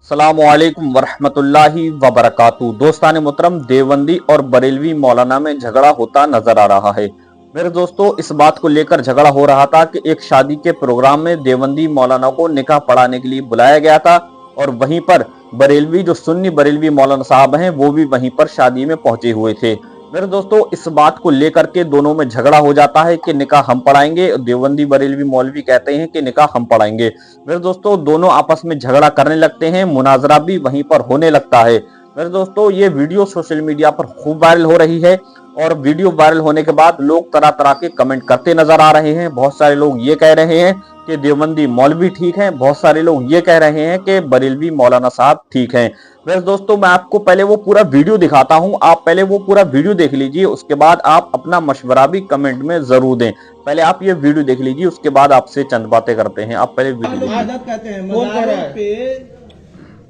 अस्सलामुअलैकुम वरहमतुल्लाहि वबरकातुहू। दोस्तान मोहतरम, देवबंदी और बरेलवी मौलाना में झगड़ा होता नजर आ रहा है। मेरे दोस्तों, इस बात को लेकर झगड़ा हो रहा था कि एक शादी के प्रोग्राम में देवबंदी मौलाना को निकाह पढ़ाने के लिए बुलाया गया था और वहीं पर बरेलवी जो सुन्नी बरेलवी मौलाना साहब हैं वो भी वहीं पर शादी में पहुंचे हुए थे। मेरे दोस्तों, इस बात को लेकर के दोनों में झगड़ा हो जाता है कि निकाह हम पढ़ाएंगे, देवबंदी बरेलवी मौलवी कहते हैं कि निकाह हम पढ़ाएंगे। मेरे दोस्तों, दोनों आपस में झगड़ा करने लगते हैं, मुनाजरा भी वहीं पर होने लगता है। मेरे दोस्तों, ये वीडियो सोशल मीडिया पर खूब वायरल हो रही है और वीडियो वायरल होने के बाद लोग तरह तरह के कमेंट करते नजर आ रहे हैं। बहुत सारे लोग ये कह रहे हैं कि देवबंदी मौलवी ठीक है, बहुत सारे लोग ये कह रहे हैं कि बरेलवी मौलाना साहब ठीक हैं। मेरे दोस्तों, मैं आपको पहले वो पूरा वीडियो दिखाता हूं, आप पहले वो पूरा वीडियो देख लीजिए, उसके बाद आप अपना मशवरा भी कमेंट में जरूर दें। पहले आप ये वीडियो देख लीजिए, उसके बाद आपसे चंद बातें करते हैं। आप पहले वीडियो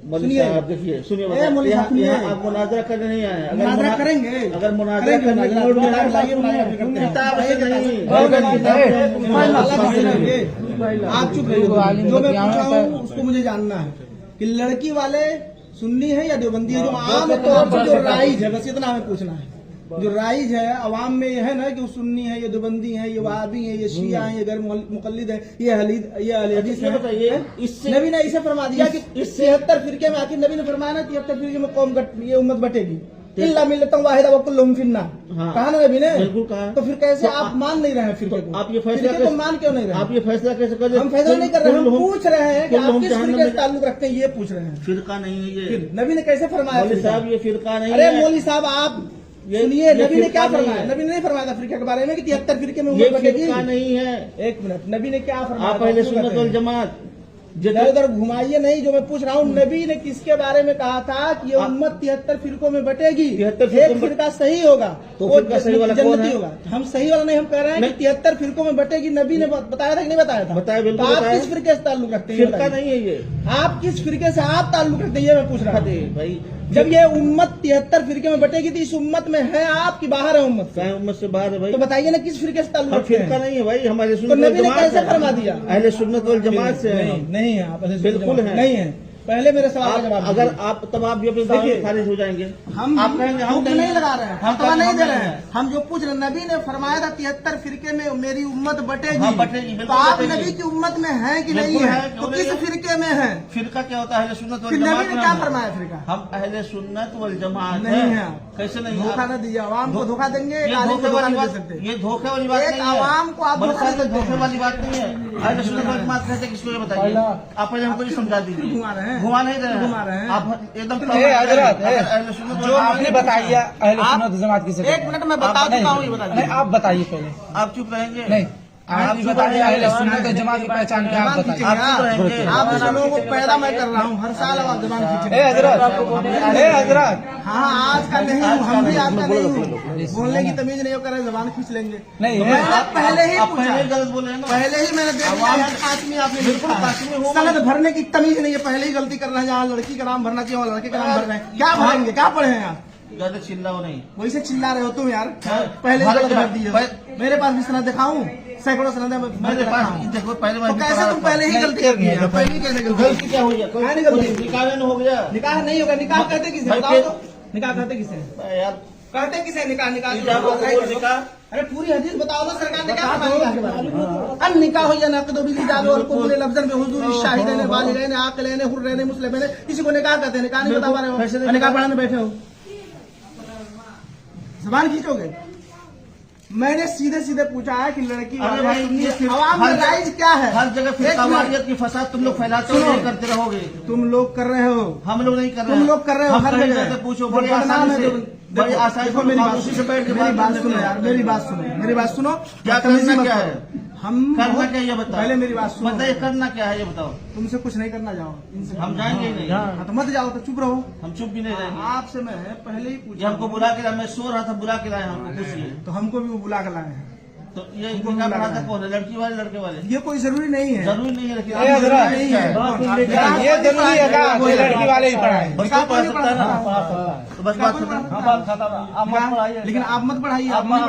देखिए। देखिए, सुनिए, आप मुनाजरा करने नहीं आए। अगर करेंगे, अगर मुनाजरा करने आप चुप रहिए। जो मैं पूछा हूँ उसको मुझे जानना है कि लड़की वाले सुन्नी है या देवबंदी है। जो आम तौर पर जो राइज है, बस इतना हमें पूछना है। जो राइज है अवाम में ये है ना कि वो सुन्नी है, ये देवबंदी है, ये वहाबी है, ये शिया है, ये गैर मुकल्लिद है, ये अहले हदीस है। बताइए, इससे नबी ने इसे फरमा दिया कि इस 73 फिरके में आखिर नबी ने फरमाया ना 73 फिरके में कौम ये उम्मत बटेगी, इल्ला मिल्लतन वाहिदा व कुल्लुहुम फिन्नार। कहा ना नबी ने, बिल्कुल कहा। तो फिर कैसे आप मान नहीं रहे हैं फिरके को? आप ये फैसला को मान क्यों नहीं रहे? आप ये फैसला कैसे कर रहे हैं? हम फैसला नहीं कर रहे हैं, हम पूछ रहे हैं कि आप किस फिरके से ताल्लुक रखते हैं, ये पूछ रहे हैं। फिरका नहीं है ये। फिर नबी ने कैसे फरमाया? मौलवी साहब, ये फिरका नहीं है। अरे मौलवी साहब, आप सुनिए, नबी ने क्या फरमाया? नबी ने नहीं फरमाया था फिरके के बारे में कि 73 फिरके में उम्मत बटेगी। फिरका नहीं है। एक मिनट, नबी ने क्या फरमाया? आप अहले सुन्नत वल जमात इधर उधर घुमाइए नहीं। जो मैं पूछ रहा हूँ, नबी ने किसके बारे में कहा था कि ये उम्मत 73 फिरकों में बटेगी? 73 एक फिरका सही होगा तो फिरका सही वाला कौन है? होगा। हम सही वाला नहीं, हम कह रहे हैं कि 73 फिरकों में बटेगी। नबी ने बताया था कि नहीं बताया था? बताया, बिल्कुल। आप किस फिरके से ताल्लुक रखते हैं? फिरका नहीं है ये। आप किस फिरके से आप ताल्लुक रखते हैं, ये मैं पूछ रहा हूँ भाई। जब ये उम्मत 73 फिरके में बटेगी तो इस उम्मत में है आप की बाहर है उम्मत से? उम्मत से बाहर है भाई। तो बताइए ना किस फिरके से ताल्लुक रखते हैं? फिरका नहीं है भाई, हमारे तो नबी ने कैसे फरमा दिया? अहले सुन्नत वल जमात से नहीं है आप बिल्कुल है। नहीं है। पहले मेरे सवाल का जवाब अगर आप तब आप भी अपने दावे में खारिज हो जाएंगे। हम आप कहेंगे हम नहीं लगा रहे हैं, हम नहीं दे रहे हैं। हम जो पूछ रहे हैं, नबी ने फरमाया था 73 फिरके में मेरी उम्मत बटेगी। हाँ, बटेगी, तो बिल्कुल आप बटेगी। नबी की उम्मत में है कि नहीं बिल्कुल है? है, तो क्यों किस नहीं है? फिरके में है? फिरका क्या होता है? अहले सुन्नत वल फिर जमात नबी ने में क्या हम हैं। फरमाया फिरका? हम अहले सुन्नत वल जमात नहीं है। कैसे नहीं? धोखा न दीजिए, आवाम को धोखा देंगे, ये आलिम को धोखे धोखा वाली नहीं दे बात, सकते। ये धोखे वाली बात एक नहीं है। आवाम को आप धोखा नहीं देते धोखे हैं। वाली बात नहीं है। अहले सुन्नत वल जमात कहते किसको, ये बताइए। आप पहले हमको ये समझा दीजिए। घुमा रहे हैं, घुमा नहीं रहे घुमा रहे हैं। आप एकदम हजरत, जो आपने बताया अहले सुन्नत जमात किसे? एक मिनट में बता देता हूँ, ये बता नहीं, आप बताइए पहले। आप चुप रहेंगे? नहीं, आप बताइए अहले सुन्नत जमात की पहचान क्या? आप बताइए। आप लोगों को पैदा मैं कर रहा हूँ, हर साल आप जबान खींचे। हजरत, हाँ, आज का नहीं हूँ, हम भी आपका नहीं हूँ। बोलने की तमीज नहीं कर रहे, जबान खींच लेंगे। नहीं, मैंने पहले ही आप पूछा, पहले गलत बोले हैं ना। पहले ही मैंने देख लिया कासमी आपने बिल्कुल लिखा है। कासमी हूँ। सनद भरने की तमीज नहीं है, पहले ही गलती कर रहे हैं। जहाँ लड़की का नाम भरना चाहिए वहाँ लड़के का नाम भर रहे हैं। क्या भरेंगे? क्या पढ़े हैं आप? ज्यादा चिल्लाओ नहीं। वैसे चिल्ला रहे हो तुम यार। पहले ही गलत भर दिए। मेरे पास भी सनद दिखाऊं, सैकड़ों सनद मैं मेरे पास देखो, पहले तो कैसे तुम पहले ही गलती कर दिए? पहले ही कैसे गलती क्या हुई है? कहाँ नहीं गलती? निकाह नहीं हो गया। निकाह नहीं होगा। निकाह कहते किसे? भाई, बताओ तो। निकाह कहते किसे? यार कहते किसे? निकाह निकाह निकाह अरे पूरी हदीस बताओ ना, सरकार ने क्या फरमाया निकाह के बारे में? अन निकाह या नक़द बिल जाल और कबूल लफ्ज़न में हुजूर शाहिदैन वालिदैन आक़िलैन हुर्रैन मुस्लिमैन। किसी को निकाह कहते हैं? निकाह नहीं बता पा रहे हो, निकाह पढ़ाने बैठे हो, ज़बान खींचोगे। मैंने सीधे सीधे पूछा है कि लड़की अरे भाई, आवाम में राइज क्या है? हर जगह फिरकावारियत की फसाद तुम लोग फैलाते हो, नहीं करते रहोगे। तुम लोग कर रहे हो, हम लोग नहीं कर रहे। तुम लोग कर रहे हो। हम हर कहीं जगह जाके पूछो, जो बड़ी बदनाम आसानी है, से, बड़ी आसानी से मेरी बात खामोशी से बैठ के मेरी बात बात सुनो यार, मेरी बात सुनो, मेरी बात सुनो। क्या करना क्या है? हम करना क्या ये बताओ। पहले मेरी बात सुनो। बताइए, करना क्या है ये बताओ। तुमसे कुछ नहीं करना, जाओ इनसे। हम जाएंगे नहीं। हाँ, तो मत जाओ, तो चुप रहो। हम चुप भी नहीं रहेंगे। आपसे मैं पहले ही ये पूछा, हमको बुला के लाया, मैं सो रहा था, बुला के लाया हमको, पूछिए। तो हमको भी वो बुला कर लाए हैं। तो ये निकाह पढ़ाता कौन है, लड़की वाले लड़के वाले? ये कोई जरूरी नहीं है, जरूरी नहीं है, लेकिन ये हजरत नहीं है। ये जरूरी है क्या कोई लड़की वाले ही पढ़ाए? बच्चा पढ़ सकता है ना, तो बस बात खत्म। लेकिन आप मत पढ़ाइए, आप नहीं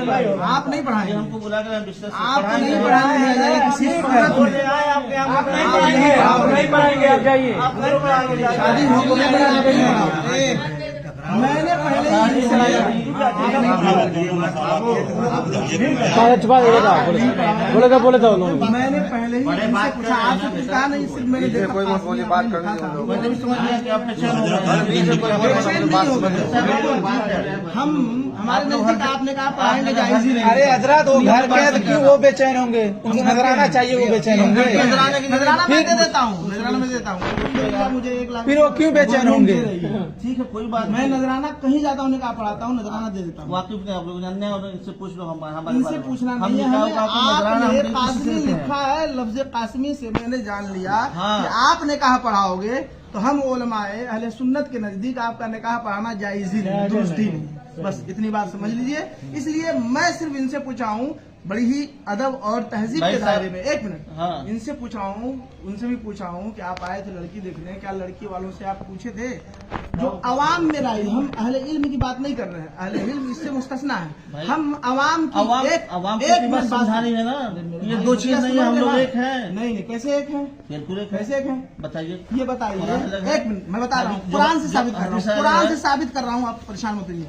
पढ़ाइए, आप नहीं पढ़ाइए, हमको बुला कर हम डिस्कस आप नहीं पढ़ाएंगे, किसी की जरूरत नहीं। आप नहीं पढ़ाएंगे, आप जाइए। शादी हो गई, मैंने पहले ही बोले तो मैंने पहले ही इनसे पूछा, आपसे पूछा नहीं, सिर्फ मैंने देखा मैंने भी समझ लिया कि आप पेशेंट हो बेचैन नहीं हो गए। हम हमारे नजदीक आपने कहा पढ़ाएंगे, जायज ही नहीं। अरे हजरत वो घर के हैं तो क्यों वो बेचैन होंगे? उनको नजराना चाहिए, वो बेचैन होंगे। नजराना मैं दे देता हूँ, नजराना मैं देता हूँ, मुझे 1 लाख। फिर वो क्यों बेचैन होंगे? ठीक है, कोई बात मैं नहीं। नजराना कहीं जाता हूँ, उन्हें कहा पढ़ाता हूँ, नजराना दे देता हूँ। वाकिफ नहीं आप लोग जानने हैं, और इनसे पूछ लो, हमारे इनसे पूछना नहीं है हमें, आपने कासमी लिखा है, लफ्ज कासमी से मैंने जान लिया कि आपने कहा पढ़ाओगे, तो हम उलमाए अहले सुन्नत के नजदीक आपका निकाह पढ़ाना जायज ही नहीं, दुरुस्त ही नहीं। बस इतनी बात समझ लीजिए। इसलिए मैं सिर्फ इनसे पूछा हूँ, बड़ी ही अदब और तहजीब के दायरे में, 1 मिनट, इनसे पूछा हूँ, उनसे भी पूछा हूँ कि आप आए थे लड़की देखने, क्या लड़की वालों से आप पूछे थे? जो अवाम में राय, हम अहले इल्म की बात नहीं कर रहे हैं, अहले इल्म इससे मुस्तस्ना है। हम अवाम की एक बात समझानी है ना, ये 2 चीज नहीं है, हम लोग एक हैं। नहीं, कैसे एक है? बिल्कुल एक है। कैसे एक है? बताइए, ये बताइए। 1 मिनट, मैं बता रहा हूँ, कुरान से साबित कर रहा हूँ, कुरान से साबित कर रहा हूँ, आप परेशान मत होइए।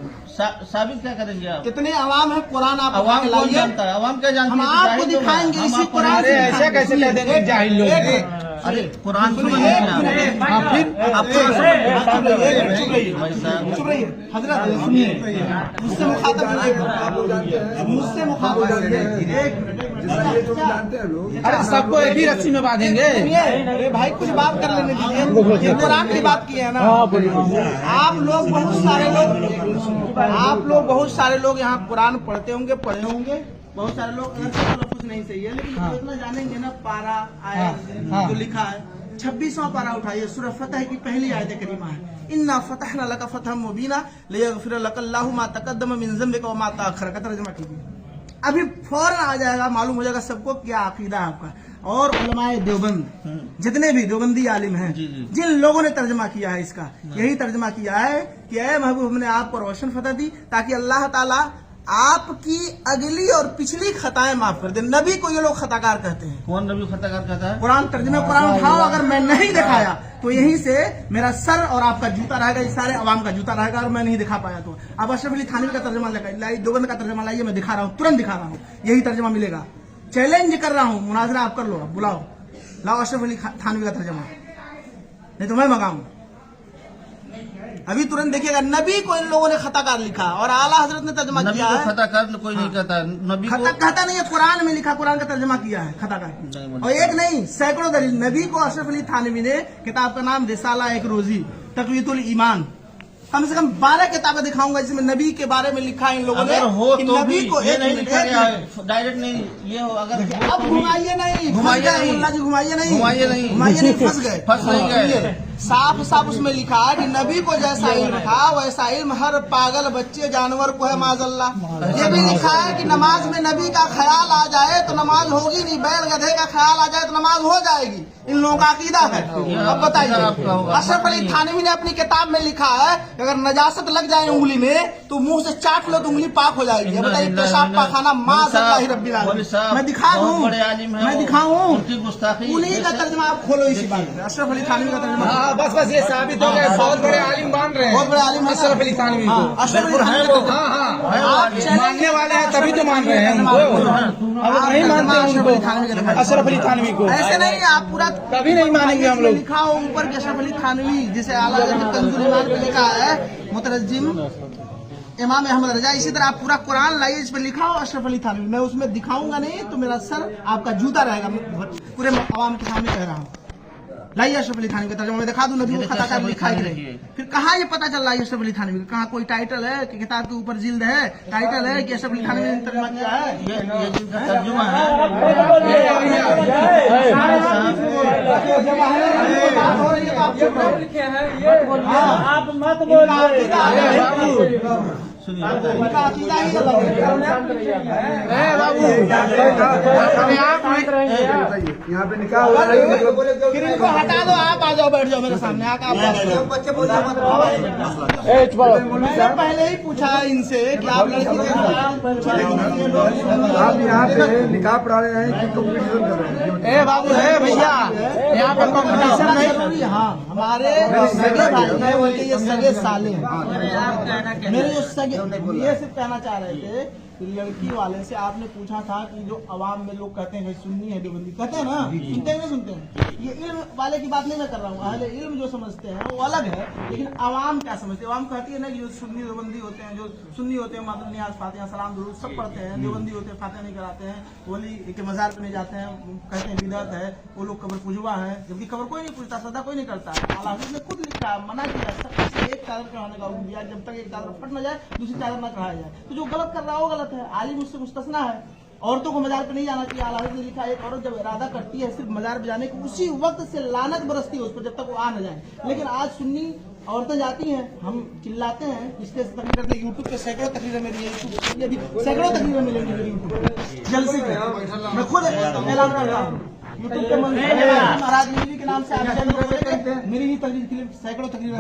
साबित क्या करेंगे आप? कितने अवाम है, कुरान आप अवाम कौन जानता है? अवाम क्या जानते हम हैं? आपको दिखाएंगे इसी कुरान से। ऐसे कैसे कह देंगे जाहिल लोग? अरे कुरान फिर चुप रहिए हजरत, सुनिए, मुझसे मुखातब अरे सबको एक ही रस्सी में बांधेंगे? अरे भाई कुछ बात कर लेने दीजिए, ये कुरान की बात की है ना। आप लोग बहुत सारे लोग यहाँ कुरान पढ़ते होंगे, पढ़े होंगे, बहुत सारे लोग कुछ नहीं सही है, लेकिन इतना जानेंगे ना, पारा आया जो लिखा है, 26वां पारा उठाइए, सूरह फतह की पहली आयत करीमा है, इन्ना फतहना लका फतहम मुबीना लियगफिर लकल्लाहु मा तक़द्दम मिन ज़म्बिका व मा तअख़्ख़र का तर्जुमा कीजिए। अभी फौरन आ जाएगा, मालूम हो जाएगा सबको क्या अकीदा है आपका। और उलमाए देवबंद, जितने भी देवबंदी आलिम हैं, जिन लोगों ने तर्जमा किया है इसका, यही तर्जमा किया है कि ऐ महबूब, हमने आपको रोशन फतह दी ताकि अल्लाह ताला आपकी अगली और पिछली खताएं माफ कर दे। नबी को ये लोग खताकार कहते हैं। कौन नबी खताकार कहता है? कुरान तर्जुमे कुरान उठाओ, अगर मैं नहीं दिखाया तो यहीं से मेरा सर और आपका जूता रहेगा, ये सारे अवाम का जूता रहेगा, और मैं नहीं दिखा पाया तो अब अशरफ अली थानवी का तर्जुमा लाइए, देवबंद का तर्जुमा लाइए, मैं दिखा रहा हूँ, तुरंत दिखा रहा हूँ, यही तर्जुमा मिलेगा। चैलेंज कर रहा हूँ, मुनाजरा आप कर लो, आप बुलाओ, लाओ अशरफ अली थानवी का तर्जुमा, नहीं तो मैं मंगाऊं। अभी तुरंत देखिएगा, नबी को इन लोगों ने खताकार लिखा और आला हजरत ने तर्जुमा किया है। खताकार कोई नहीं कहता, नबी को कहता नहीं है, कुरान में लिखा, कुरान का तर्जुमा किया है खताकार। और एक नहीं, सैकड़ों दलील। नबी को अशरफ अली थानवी ने, किताब का नाम रिसाला एक रोजी तक़वीयतुल ईमान, कम से कम 12 किताबें दिखाऊंगा जिसमें नबी के बारे में लिखा है इन लोगों ने। हो कि तो नबी को ये नहीं लिखा गया है, डायरेक्ट नहीं, ये हो अगर अब घुमाइए नहीं, घुमाइए नहीं, मुल्ला जी घुमाइए नहीं, घुमाइए नहीं, घुमाइए नहीं, फंस गए, फंस नहीं गए। साफ साफ उसमें लिखा है कि नबी को जैसा इल्म था वैसा इल्म हर पागल बच्चे जानवर को है, माजल्ला। ये भी लिखा है कि नमाज में नबी का ख्याल आ जाए तो नमाज होगी नहीं, बैल गधे का ख्याल आ जाए तो नमाज हो जाएगी। इन लोगों का अकीदा है। अब बताइए, अशरफ अली थानवी ने अपनी किताब में लिखा है अगर नजासत लग जाए उंगली में तो मुंह से चाट लो तो उंगली पाक हो जाएगी। बताइए, पेशाब पाखाना माज़ल्लाहि रब्बिल आलमीन। मैं दिखा दूं, मैं दिखाऊं, उन्हीं का तर्जुमा आप खोलो इसी बात में, अशरफ अली थानवी का तर्जुमा। बस ये साबित हो गया, बहुत बड़े आलिम मान रहे हैं, बहुत बड़े आलिम अशरफ अली थानवी को। अशरफ अली थानवी को मानने वाले हैं तभी तो मान रहे हैं उनको, अब नहीं मानते उनको, अशरफ अली थानवी को। ऐसे नहीं, आप पूरा कभी नहीं मानेंगे हम लोग। लिखा हो ऊपर के अशरफ अली थानवी, जिसे आला हज़रत कंजुल ईमान पे लिखा है मुतरज्जिम इमाम अहमद रजा, इसी तरह आप पूरा कुरान लाइए, इस पे लिखा हो अशरफ अली थानवी। मैं उसमें दिखाऊंगा नहीं तो मेरा सर आपका जूता रहेगा, पूरे अवाम के सामने कह रहा हूँ। लाइए अशरफ अली थानवी का तर्जुमा, मैं दिखा दूं नबी को खताकार लिखा है कि नहीं। फिर कहाँ ये पता चल रहा है अशरफ अली थानवी का? कहाँ कोई टाइटल है कि किताब के ऊपर जिल्द है, टाइटल है कि अशरफ अली थानवी ने तर्जुमा किया है? ये जिनका तर्जुमा है, आप मत बोलिए। उनका अकीदा ही अलग है। यहाँ पे निकाह हो रहा है, फिर इनको हटा दो, आप आ जाओ, बैठ जाओ मेरे सामने आकर। मैंने पहले ही पूछा इनसे कि आप लड़की आप यहाँ पे निकाह पढ़ा रहे हैं कि कंपटीशन कर रहे हैं? बाबू है भैया, यहाँ पे कंपटीशन नहीं जरूरी। हाँ, हमारे सगे भाई हैं, उनके ये सगे साले हैं। मेरे जो सगे, ये सिर्फ कहना चाह रहे थे कि लड़की वाले से आपने पूछा था कि जो अवाम में लोग कहते हैं सुन्नी है देवबंदी, कहते हैं ना, सुनते हैं ना, सुनते हैं। ये इल्म वाले की बात नहीं मैं कर रहा हूँ, अहले इल्म जो समझते हैं वो अलग है, लेकिन अवाम क्या समझते हैं? अवाम कहती है ना कि जो सुन्नी देवबंदी होते हैं, जो सुन्नी होते हैं मात्र नियाज फातिहा सलाम दुरूद सब पढ़ते हैं, देवबंदी होते हैं फातिहा नहीं कराते हैं, वली के मजार पे नहीं जाते हैं, कहते हैं बिदअत है, वो लोग कब्र पुजवा है, जबकि कब्र कोई नहीं पूछता, सदा कोई नहीं करता है। आला हज़रत ने खुद लिखा, मना किया सबसे एक चादर चढ़ाने का हुक्म दिया, जब तक एक चादर फट न जाए दूसरी चादर न चढ़ाया जाए। तो जो गलत कर रहा है वो गलत है, आलिम उससे मुस्तस्ना है। औरतों को मजार पे नहीं जाना चाहिए। आला हज़रत ने लिखा, एक औरत जब इरादा करती है सिर्फ मजार पे जाने की, उसी वक्त से लानत बरसती है उस पर जब तक वो आ न जाए। लेकिन आज सुन्नी औरतें जाती हैं, हम चिल्लाते हैं, इसके तकरीर करते हैं। यूट्यूब पे सैकड़ों तकरीरें मेरी, सैकड़ों तकरीरें मिलेंगी मेरी यूट्यूब पे जलसे पे। मैं खुद ऐलान कर रहा हूँ यूट्यूब पे, महाराज नीली के नाम से आप मेरी ही तकरीर क्लिप सैकड़ों तकरीरें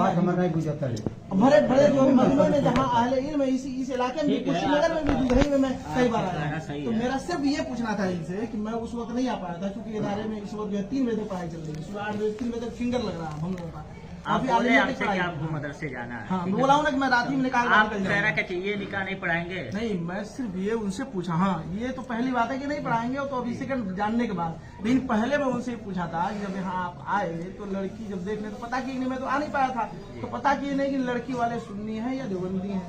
भरे भरे जो मजमे में जहाँ अहले इल्म है, इस इलाके में कुशीनगर में भी, दुधई में मैं कई बार आया। तो मेरा सिर्फ ये पूछना था इनसे कि मैं उस वक्त नहीं आ पाया था, क्योंकि इदारे में इस वक्त जो है 3 बजे पढ़ाई चल रही है, सुबह 8 बजे 3 बजे तक फिंगर लग रहा है हम लोगों का। आप बोले आपसे कि आपको मदरसे जाना है। हाँ, बोला हूँ ना कि मैं रात ही में निकाल आप कहना क्या चाहिए, निकाह नहीं पढ़ाएंगे? नहीं, मैं सिर्फ ये उनसे पूछा। हाँ, ये तो पहली बात है कि नहीं पढ़ाएंगे, तो अभी सेकंड जानने के बाद। लेकिन पहले मैं उनसे पूछा था कि जब यहाँ आप आए तो लड़की जब देखने तो पता की नहीं, मैं तो आ नहीं पाया था, तो पता की नहीं कि लड़की वाले सुन्नी है या देवबंदी है,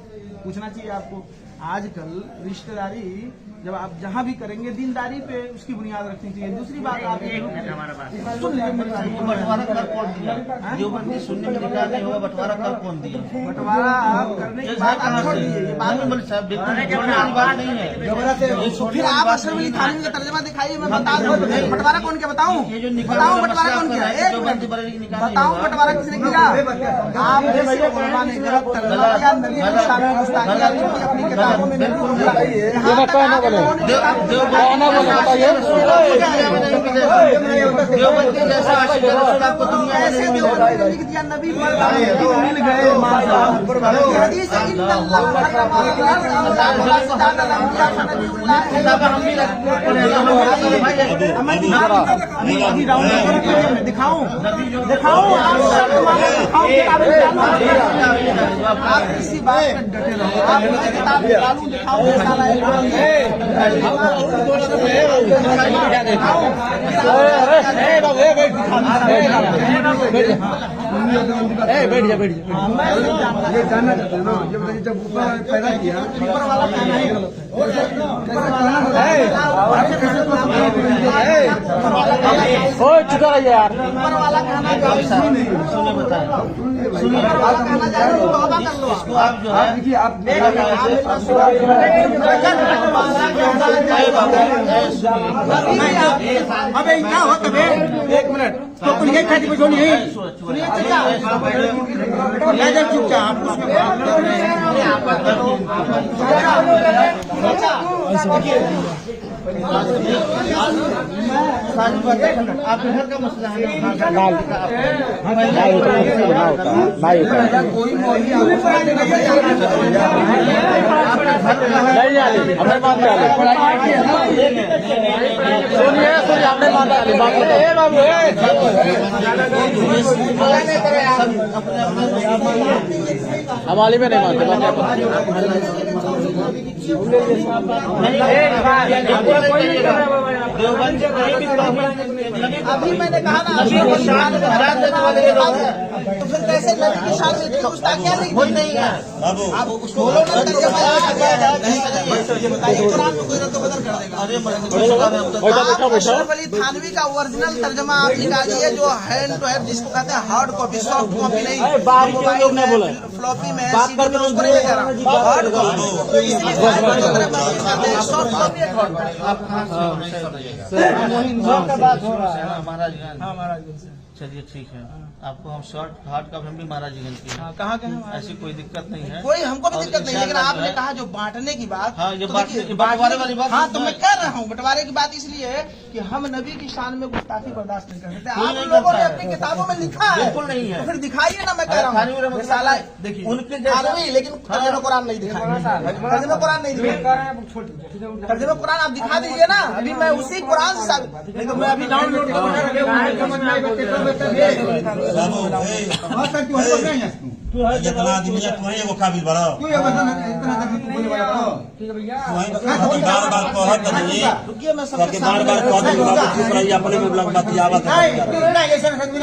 पूछना चाहिए आपको। आजकल रिश्तेदारी जब आप जहाँ भी करेंगे दीनदारी पे उसकी बुनियाद रखनी चाहिए। दूसरी बात आप देवबंदी सुन्नी में निकाह नहीं होगा, बंटवारा कर कौन दिया? बंटवारा आप करने के बाद आप छोड़ दीजिए, ये बाद में साहब बात नहीं है। फिर आप अशरफ अली थानवी का तर्जमा दिखाइए, मैं बता दूं बंटवारा कौन किया, बताऊं? बताऊं बंटवारा कौन किया? एक मिनट बताऊं बंटवारा किसने किया? आपने उलमा ने गलत तर्जमा किया, नबी की शान में गुस्ताखी अपनी किताबों में नहीं देवबंदी जैसा आपको दुनिया में नहीं मिलेगा। लिख दिया नबी मिल गए। दिखाऊं आप इसी बात में डटे रहो, आप मुझे किताब निकालूं दिखाऊं बैठ जा। ये जानना चाहते हैं ना, जब ऊपर पैदा किया ऊपर वाला कहना ही गलत हो चुका है यार। ऊपर वाला कहना जो सुने बताए, सुनिए वाला कहना चाह रहे हो तो आवा कर लो। आप जो है देखिए आप अबे क्या हो तबे, एक मिनट तो कुछ ये खाती कुछ नहीं सुनिए चाचा, चुपचाप आपके घर का मसला है हमारी में नहीं मानते। अभी मैंने कहा ना तो फिर कैसे नबी की शान में गुस्ताखियां नहीं है। आप उसको बोलो ना कुरान को कोई रद्द बदल कर देगा। अशरफ अली थानवी का ओरिजिनल तर्जमा आप निकालिए, जो हैंड टू हैंड जिसको कहते हैं हार्ड कॉपी, सॉफ्ट कॉपी नहीं, मोबाइल में फ्लॉपी में सीडी में उसको नहीं कह रहा, हार्ड कॉपी। सॉफ्ट कॉपी आप कहाँ से बात हो रहा है महाराज? हाँ महाराज। चलिए ठीक है, आपको हम शॉर्ट हार्ड का भी महाराज जी की है। कहाँ के हैं? ऐसी कोई दिक्कत नहीं है, कोई हमको भी और दिक्कत नहीं, लेकिन इंशाअल्लाह आपने जो है- कहा जो बांटने की बात, हाँ, ये तो बांटने देखिए, की बंटवारे वाली बात हाँ तो है। मैं कह रहा हूँ बंटवारे की बात इसलिए है कि हम नबी की शान में गुस्ताखी बर्दाश्त नहीं कर सकते। कोई आप नहीं लोगों करता ने है। अपनी किताबों में लिखा है, बिल्कुल नहीं है। तो फिर दिखाइए ना, मैं कह रहा खानवी हूँ रहमतुल्लाह साला देखिए, उनके उनके जैसा- खानवी, लेकिन तर्जुमा कुरान नहीं दिखाई, तर्जुमा कुरान नहीं दिखाई, तर्जुमा कुरान आप दिखा दीजिए ना, अभी मैं उसी कुरान से नहीं तो मैं अभी डाउनलोड करूँगा। जितना आदमी है तुम्हें एगो काबिल बड़ा बार बार कहत नहीं रुकिए, मैं कि बार बार कहत नहीं बाबू चुप रहिए, अपने में ब्लॉक बतियावत है।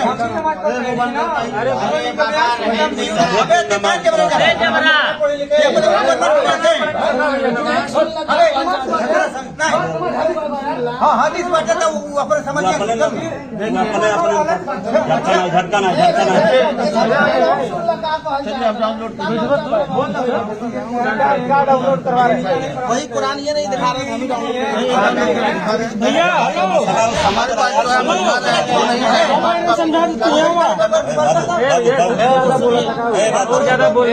हाँ हाँ इस बात का वो अपने समझ अपने झटका ना चलिए आप डाउनलोड वही कुरान ये नहीं दिखा रहे थे, हम ही भैया हमारे पास जो है समझा ज्यादा बोल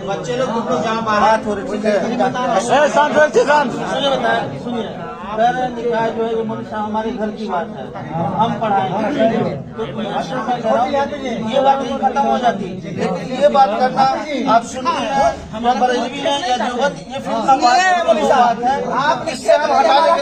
बच्चे लोग तो जहाँ बाहर हो रहे, ठीक है, सुनिए, मेरा निकाह जो है ये मुल्क हमारे घर की बात है, हम पढ़ाएंगे तो ये बात नहीं खत्म हो जाती, लेकिन ये बात करना आप सुनिए, हम बरेलवी हैं या देवबंदी, ये फिर बात है। आपने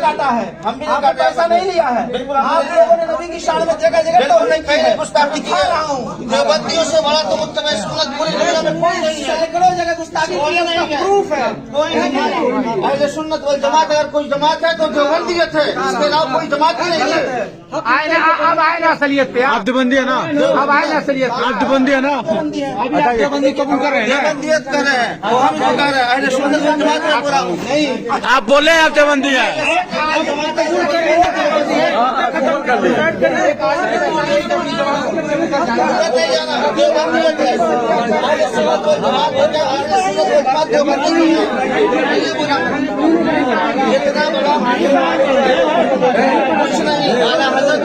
काटा है, हम भी पैसा नहीं लिया है, बिल्कुल आप लोगों ने नबी की शान में जगह जगह तो नहीं की है, गुस्ताखी की रहा हूँ। देवबंदियों से बड़ा तो मुत्तबा सुन्नत पूरी दुनिया में कोई नहीं है, सैकड़ों जगह गुस्ताखी की है, प्रूफ है। कोई नहीं है। अहले सुन्नत वल जमात अगर कोई जमात है तो देवबंदियत है, इसके अलावा कोई जमात ही नहीं है। अब आए ना असलियत पे, आप देवबंदी है ना, अब आए ना असलियत, आप देवबंदी है ना, अभी आप देवबंदी कबूल कर रहे हैं, देवबंदियत कर रहे हैं, वो हम जो कर रहे हैं अहले सुन्नत वल जमात में पूरा नहीं। आप बोले आप देवबंदी है। इतना बड़ा कुछ नहीं, आला हज़रत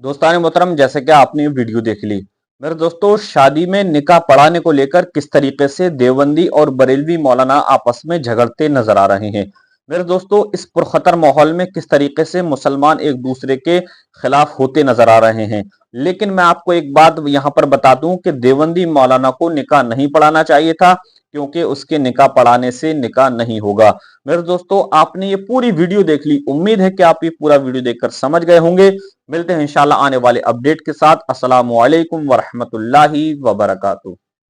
दोस्तान मोहतरम, जैसे कि आपने ये वीडियो देख ली, मेरे दोस्तों शादी में निकाह पढ़ाने को लेकर किस तरीके से देवबंदी और बरेलवी मौलाना आपस में झगड़ते नजर आ रहे हैं। मेरे दोस्तों इस पुरखतर माहौल में किस तरीके से मुसलमान एक दूसरे के खिलाफ होते नजर आ रहे हैं। लेकिन मैं आपको एक बात यहाँ पर बता दूं कि देवबंदी मौलाना को निकाह नहीं पढ़ाना चाहिए था, क्योंकि उसके निकाह पढ़ाने से निकाह नहीं होगा। मेरे दोस्तों आपने ये पूरी वीडियो देख ली, उम्मीद है कि आप ये पूरा वीडियो देखकर समझ गए होंगे। मिलते हैं इंशाल्लाह आने वाले अपडेट के साथ। अस्सलामु अलैकुम वरहमतुल्लाहि वबरकातुहू।